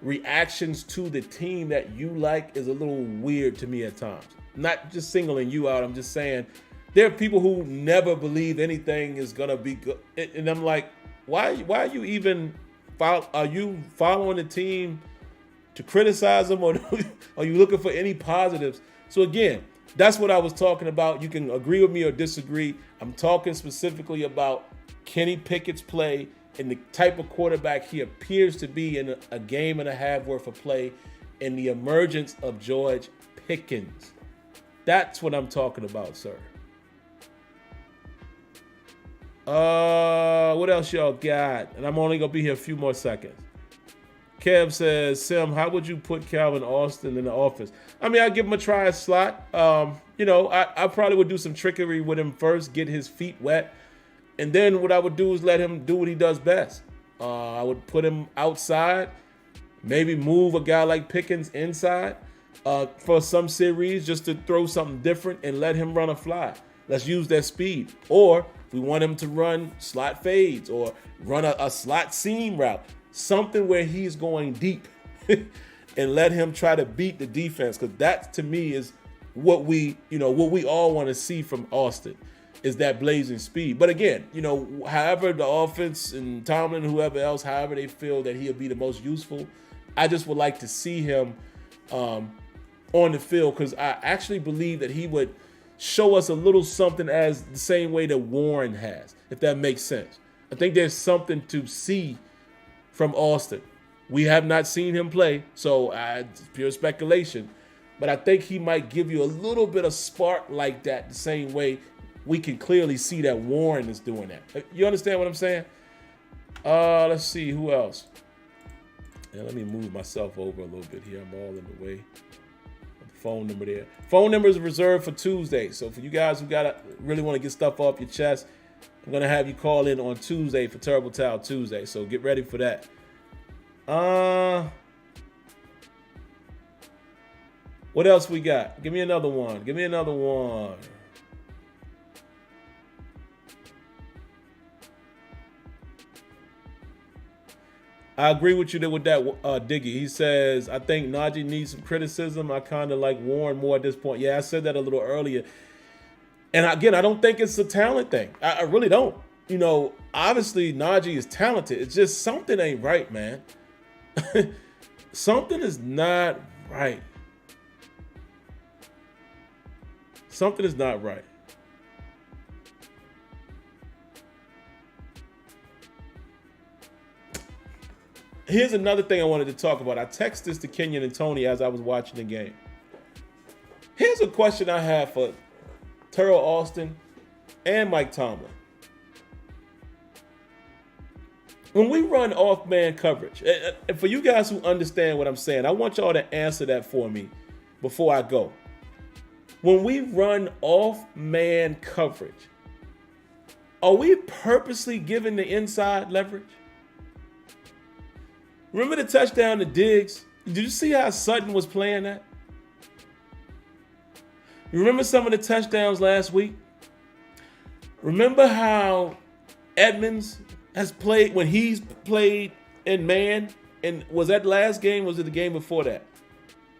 reactions to the team that you like is a little weird to me at times. Not just singling you out. I'm just saying there are people who never believe anything is gonna be good, and I'm like, why are you even? Are you following the team to criticize them, or are you looking for any positives? So again, that's what I was talking about. You can agree with me or disagree. I'm talking specifically about Kenny Pickett's play and the type of quarterback he appears to be in a game and a half worth of play, and the emergence of George Pickens. That's what I'm talking about, sir. What else y'all got? And I'm only gonna be here a few more seconds. Kev says, Sim, how would you put Calvin Austin in the offense? I mean, I'd give him a try slot. I probably would do some trickery with him first, get his feet wet. And then what I would do is let him do what he does best. I would put him outside, maybe move a guy like Pickens inside for some series just to throw something different and let him run a fly. Let's use that speed. Or if we want him to run slot fades or run a slot seam route, something where he's going deep and let him try to beat the defense, because that to me is what we all want to see from Austin, is that blazing speed. But again, however the offense and Tomlin and whoever else, however they feel that he'll be the most useful, I just would like to see him on the field, because I actually believe that he would show us a little something as the same way that Warren has, if that makes sense. I think there's something to see from Austin. We have not seen him play, so it's pure speculation. But I think he might give you a little bit of spark like that, the same way we can clearly see that Warren is doing that. You understand what I'm saying? Let's see, who else? Yeah, let me move myself over a little bit here. I'm all in the way. The phone number there. Phone number is reserved for Tuesday. So for you guys who really want to get stuff off your chest, I'm going to have you call in on Tuesday for Terrible Towel Tuesday. So get ready for that. What else we got? Give me another one. I agree with you there with that, Diggy. He says, I think Najee needs some criticism. I kind of like Warren more at this point. Yeah, I said that a little earlier. And again, I don't think it's a talent thing. I really don't. Obviously Najee is talented. It's just something ain't right, man. Something is not right. Something is not right. Here's another thing I wanted to talk about. I texted this to Kenyon and Tony as I was watching the game. Here's a question I have for Terrell Austin and Mike Tomlin. When we run off-man coverage, and for you guys who understand what I'm saying, I want y'all to answer that for me before I go. When we run off-man coverage, are we purposely giving the inside leverage? Remember the touchdown to Diggs? Did you see how Sutton was playing that? You remember some of the touchdowns last week? Remember how Edmonds has played when he's played in man? And was that last game? Was it the game before that?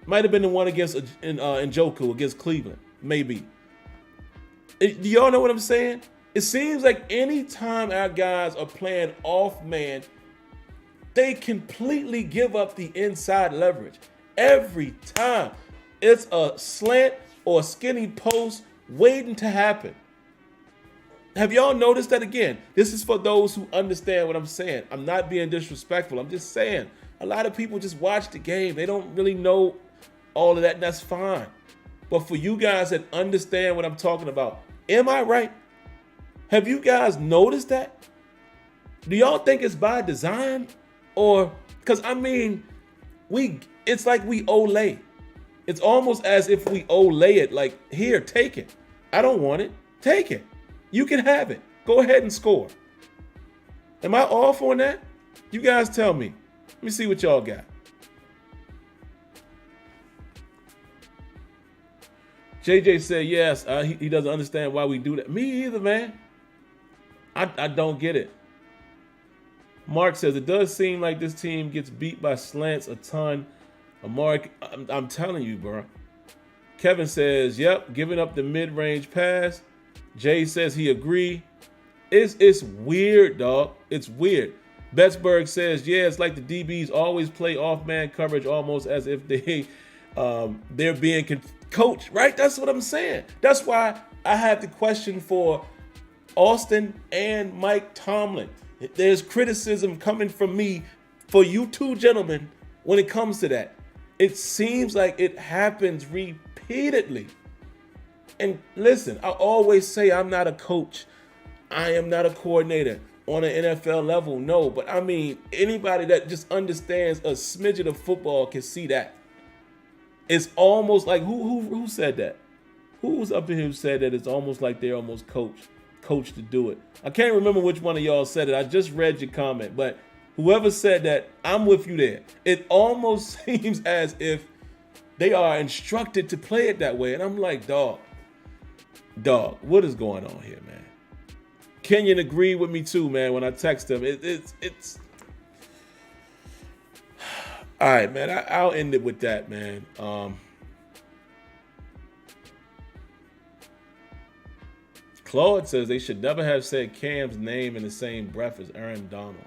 Might have been the one against Njoku against Cleveland, maybe. Do y'all know what I'm saying? It seems like anytime our guys are playing off man, they completely give up the inside leverage. Every time. It's a slant or a skinny post waiting to happen. Have y'all noticed that? Again, this is for those who understand what I'm saying. I'm not being disrespectful. I'm just saying a lot of people just watch the game. They don't really know all of that, and that's fine. But for you guys that understand what I'm talking about, am I right? Have you guys noticed that? Do y'all think it's by design? Or, because I mean, it's like we Olay. It's almost as if we Olay it, like, here, take it. I don't want it. Take it. You can have it. Go ahead and score. Am I off on that? You guys tell me. Let me see what y'all got. JJ said yes. He doesn't understand why we do that. Me either, man. I don't get it. Mark says, it does seem like this team gets beat by slants a ton. Mark, I'm telling you, bro. Kevin says, yep, giving up the mid-range pass. Jay says he agree. It's weird, dog. It's weird. Betzberg says, yeah, it's like the DBs always play off-man coverage almost as if they're being coached, right? That's what I'm saying. That's why I have the question for Austin and Mike Tomlin. There's criticism coming from me for you two gentlemen when it comes to that. It seems like it happens repeatedly. And listen, I always say I'm not a coach. I am not a coordinator on an NFL level, no. But I mean, anybody that just understands a smidget of football can see that. It's almost like, who said that? Who was up in here who said that it's almost like they're almost coached to do it? I can't remember which one of y'all said it. I just read your comment, but whoever said that, I'm with you there. It almost seems as if they are instructed to play it that way. And I'm like, dog, what is going on here, man? Kenyon agreed with me too, man, when I text him. It's all right, man. I'll end it with that, man. Claude says they should never have said Cam's name in the same breath as Aaron Donald.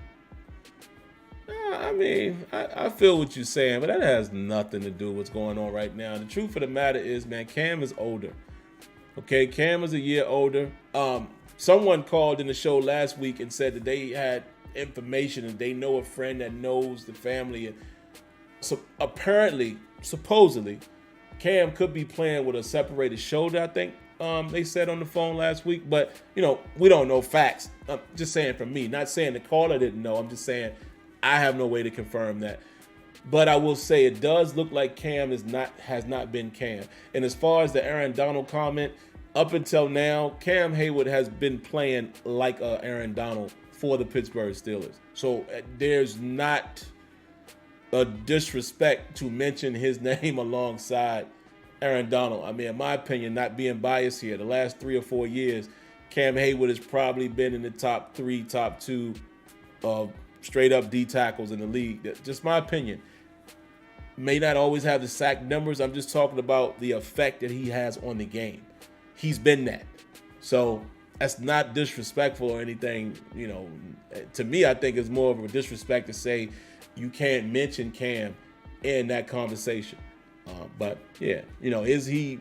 I mean, I feel what you're saying, but that has nothing to do with what's going on right now. The truth of the matter is, man, Cam is older. Okay, Cam is a year older. Someone called in the show last week and said that they had information and they know a friend that knows the family. And so apparently, supposedly, Cam could be playing with a separated shoulder, I think they said on the phone last week. But, you know, we don't know facts. I'm just saying from me, not saying the caller didn't know. I'm just saying I have no way to confirm that. But I will say it does look like Cam has not been Cam. And as far as the Aaron Donald comment, up until now, Cam Hayward has been playing like Aaron Donald for the Pittsburgh Steelers. So there's not a disrespect to mention his name alongside Aaron Donald. I mean, in my opinion, not being biased here, the last 3 or 4 years, Cam Hayward has probably been in the top 3, top 2 straight up D tackles in the league. That's just my opinion. May not always have the sack numbers. I'm just talking about the effect that he has on the game. He's been that. So that's not disrespectful or anything. You know, to me, I think it's more of a disrespect to say you can't mention Cam in that conversation. But yeah, you know, is he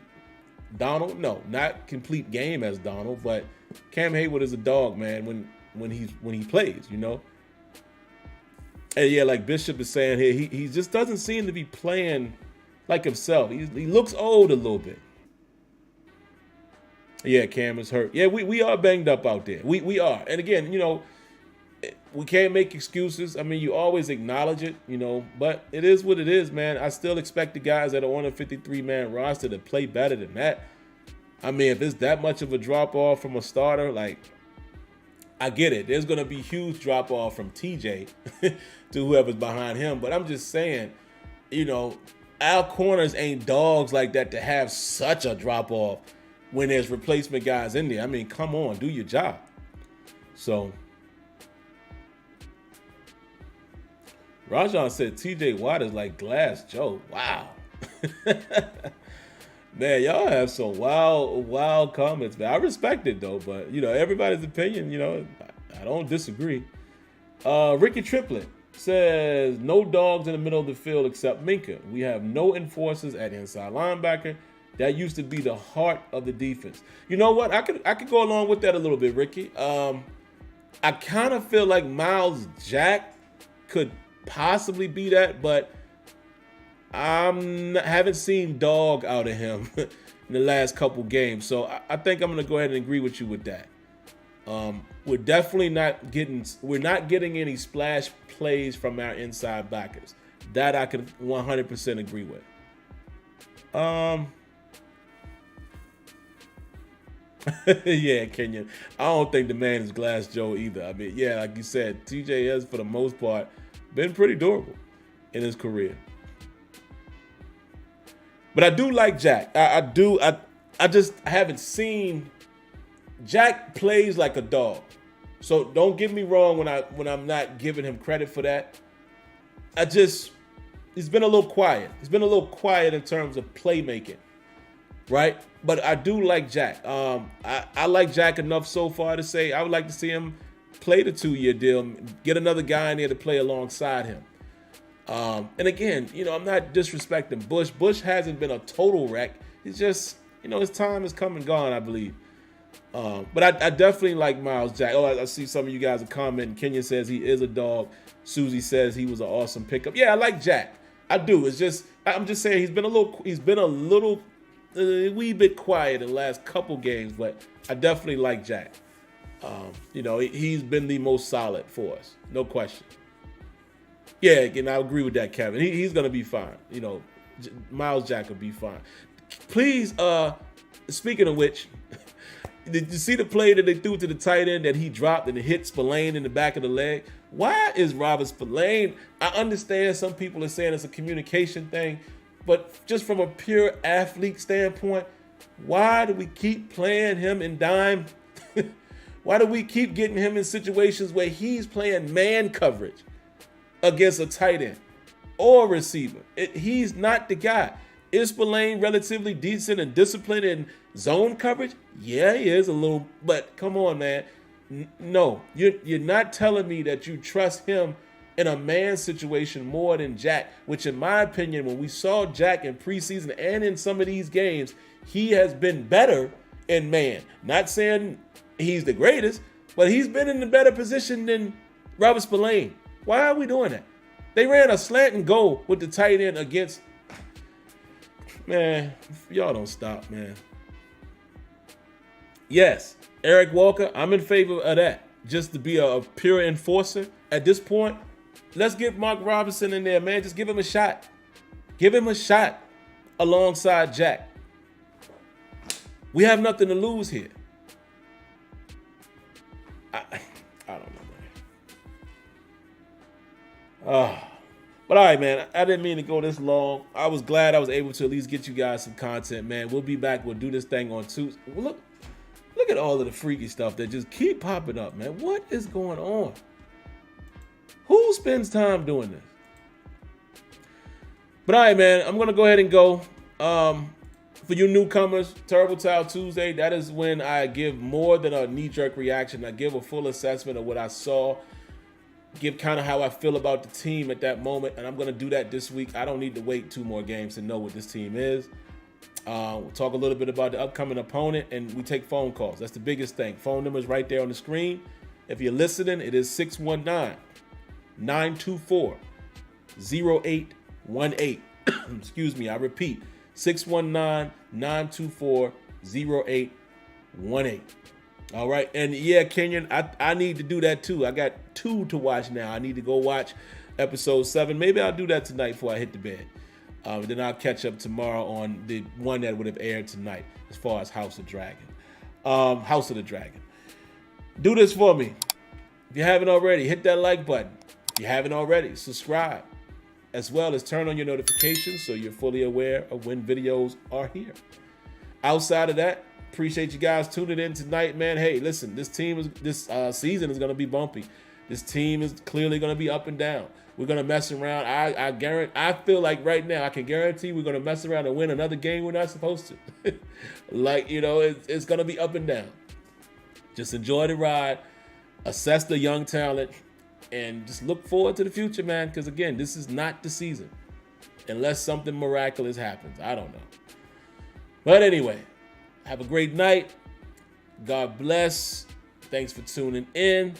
Donald? No, not complete game as Donald, but Cam Hayward is a dog, man, when he plays, you know. And yeah, like Bishop is saying here, he just doesn't seem to be playing like himself. He looks old a little bit. Yeah, Cam is hurt. Yeah, we are banged up out there. We are. And again, you know, we can't make excuses. I mean, you always acknowledge it, you know, but it is what it is, man. I still expect the guys that are on a 53-man roster to play better than that. I mean, if it's that much of a drop-off from a starter, like, I get it. There's going to be huge drop-off from TJ to whoever's behind him. But I'm just saying, you know, our corners ain't dogs like that to have such a drop-off when there's replacement guys in there. I mean, come on, do your job. So, Rajan said TJ Watt is like Glass Joe. Wow. Man, y'all have some wild comments, man. I respect it, though, but, you know, everybody's opinion, you know, I don't disagree. Ricky Triplett says, no dogs in the middle of the field except Minka. We have no enforcers at inside linebacker. That used to be the heart of the defense. You know what? I could go along with that a little bit, Ricky. I kind of feel like Miles Jack could possibly be that, but haven't seen dog out of him in the last couple games. So I think I'm going to go ahead and agree with you with that. We're definitely not getting any splash plays from our inside backers. That I can 100% agree with. Yeah, Kenyon. I don't think the man is Glass Joe either. I mean, yeah, like you said, TJ has, for the most part, been pretty durable in his career. But I do like Jack. I just haven't seen. Jack plays like a dog. So don't get me wrong when I'm not giving him credit for that. He's been a little quiet. He's been a little quiet in terms of playmaking, right? But I do like Jack. I like Jack enough so far to say I would like to see him play the 2-year deal, get another guy in there to play alongside him. And again, I'm not disrespecting Bush. Bush hasn't been a total wreck. He's just, his time has come and gone, I believe. But I definitely like Miles Jack. Oh, I see some of you guys are commenting. Kenya says he is a dog. Susie says he was an awesome pickup. Yeah, I like Jack. I do. I'm just saying he's been a wee bit quiet in the last couple games, but I definitely like Jack. He's been the most solid for us, no question. Yeah, again, I agree with that, Kevin. He's gonna be fine. Miles Jack will be fine. Please, speaking of which, did you see the play that they threw to the tight end that he dropped and it hit Spillane in the back of the leg? Why is Robert Spillane? I understand some people are saying it's a communication thing, but just from a pure athlete standpoint, why do we keep playing him in dime? Why do we keep getting him in situations where he's playing man coverage against a tight end or receiver? He's not the guy. Is Spillane relatively decent and disciplined in zone coverage? Yeah, he is a little, but come on, man. No, you're not telling me that you trust him in a man situation more than Jack, which in my opinion, when we saw Jack in preseason and in some of these games, he has been better in man. Not saying he's the greatest, but he's been in a better position than Robert Spillane. Why are we doing that? They ran a slant and go with the tight end against. Man, y'all don't stop, man. Yes, Eric Walker, I'm in favor of that. Just to be a pure enforcer. At this point, let's get Mark Robinson in there, man. Just give him a shot. Give him a shot alongside Jack. We have nothing to lose here. I don't know, man. But all right, man, I didn't mean to go this long. I was glad I was able to at least get you guys some content, man. We'll be back. We'll do this thing on Tuesday. Look at all of the freaky stuff that just keep popping up, man. What is going on? Who spends time doing this? But all right, man, I'm going to go ahead and go. For you newcomers, Terrible Towel Tuesday, that is when I give more than a knee-jerk reaction. I give a full assessment of what I saw. Give kind of how I feel about the team at that moment, and I'm going to do that this week. I don't need to wait 2 more games to know what this team is. We'll talk a little bit about the upcoming opponent, and we take phone calls. That's the biggest thing. Phone number is right there on the screen. If you're listening, it is 619-924-0818. Excuse me, I repeat, 619-924-0818. All right, and yeah, Kenyon, I need to do that too. I got 2 to watch now. I need to go watch episode 7. Maybe I'll do that tonight before I hit the bed. Then I'll catch up tomorrow on the one that would have aired tonight as far as House of the Dragon. Do this for me. If you haven't already, hit that like button. If you haven't already, subscribe. As well as turn on your notifications so you're fully aware of when videos are here. Outside of that, appreciate you guys tuning in tonight, man. Hey, listen, this season is going to be bumpy. This team is clearly going to be up and down. We're going to mess around. I feel like right now I can guarantee we're going to mess around and win another game we're not supposed to. It's going to be up and down. Just enjoy the ride, assess the young talent, and just look forward to the future, man, because, again, this is not the season unless something miraculous happens. I don't know. But anyway, have a great night. God bless. Thanks for tuning in.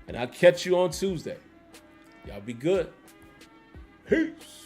And I'll catch you on Tuesday. Y'all be good. Peace.